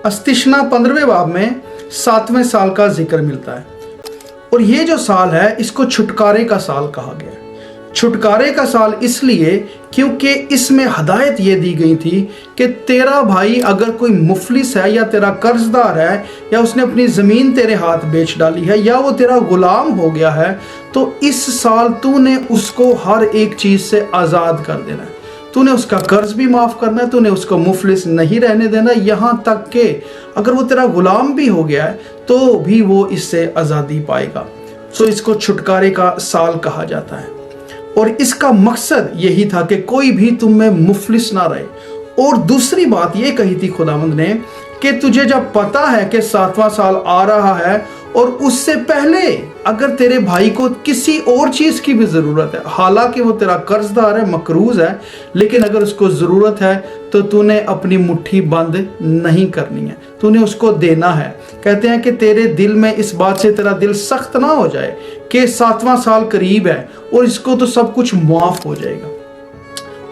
अस्तिशना 15वें बाब में 7वें साल का जिक्र मिलता है। और ये जो साल है इसको छुटकारे का साल कहा गया है। छुटकारे का साल इसलिए क्योंकि इसमें हदायत ये दी गई थी कि तेरा भाई अगर कोई मुफलिस है या तेरा कर्जदार है या उसने अपनी ज़मीन तेरे हाथ बेच डाली है या वो तेरा गुलाम हो गया है, तो इस साल तूने उसको हर एक चीज़ से आज़ाद कर देना है। तूने उसका कर्ज भी माफ़ करना है, तूने उसको मुफलिस नहीं रहने देना, यहाँ तक कि अगर वो तेरा गुलाम भी हो गया है तो भी वो इससे आज़ादी पाएगा। सो इसको छुटकारे का साल कहा जाता है। और इसका मकसद यही था कि कोई भी तुम में मुफलिस ना रहे। और दूसरी बात ये कही थी खुदावंद ने कि तुझे जब पता है कि 7वां साल आ रहा है और उससे पहले अगर तेरे भाई को किसी और चीज़ की भी ज़रूरत है, हालांकि वो तेरा कर्जदार है, मकरूज है, लेकिन अगर उसको ज़रूरत है तो तूने अपनी मुट्ठी बंद नहीं करनी है, तूने उसको देना है। कहते हैं कि तेरे दिल में इस बात से तेरा दिल सख्त ना हो जाए कि 7वां साल करीब है और इसको तो सब कुछ माफ़ हो जाएगा।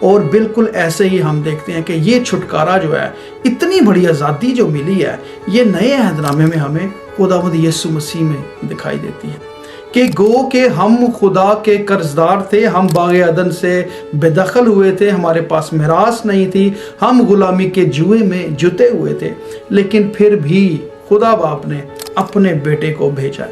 और बिल्कुल ऐसे ही हम देखते हैं कि ये छुटकारा जो है, इतनी बड़ी आज़ादी जो मिली है, ये नए अहदनामे में हमें खुदावंद यीशु मसीह में दिखाई देती है कि गो के हम खुदा के कर्जदार थे, हम बाग़े अदन से बेदखल हुए थे, हमारे पास मिरास नहीं थी, हम गुलामी के जुए में जुते हुए थे, लेकिन फिर भी खुदा बाप ने अपने बेटे को भेजा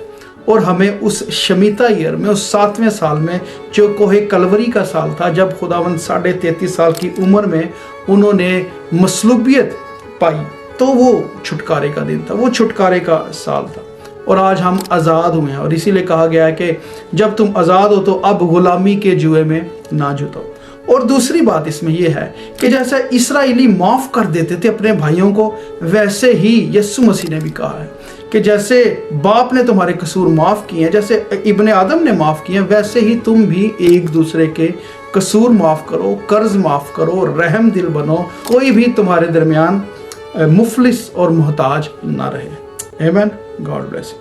और हमें उस शमीता ईयर में, उस 7वें साल में, जो कोहे कलवरी का साल था, जब खुदावंद 33.5 साल की उम्र में उन्होंने मसलूबियत पाई, तो वो छुटकारे का दिन था, वो छुटकारे का साल था। और आज हम आज़ाद हुए हैं और इसीलिए कहा गया है कि जब तुम आज़ाद हो तो अब गुलामी के जुए में ना जुटो। और दूसरी बात इसमें यह है कि जैसे इस्राएली माफ़ कर देते थे अपने भाइयों को, वैसे ही यीशु मसीह ने भी कहा है कि जैसे बाप ने तुम्हारे कसूर माफ़ किए हैं, जैसे इब्ने आदम ने माफ़ किए हैं, वैसे ही तुम भी एक दूसरे के कसूर माफ़ करो, कर्ज माफ़ करो, रहम दिल बनो, कोई भी तुम्हारे दरमियान मुफलिस और मोहताज ना रहे। आमीन। God bless.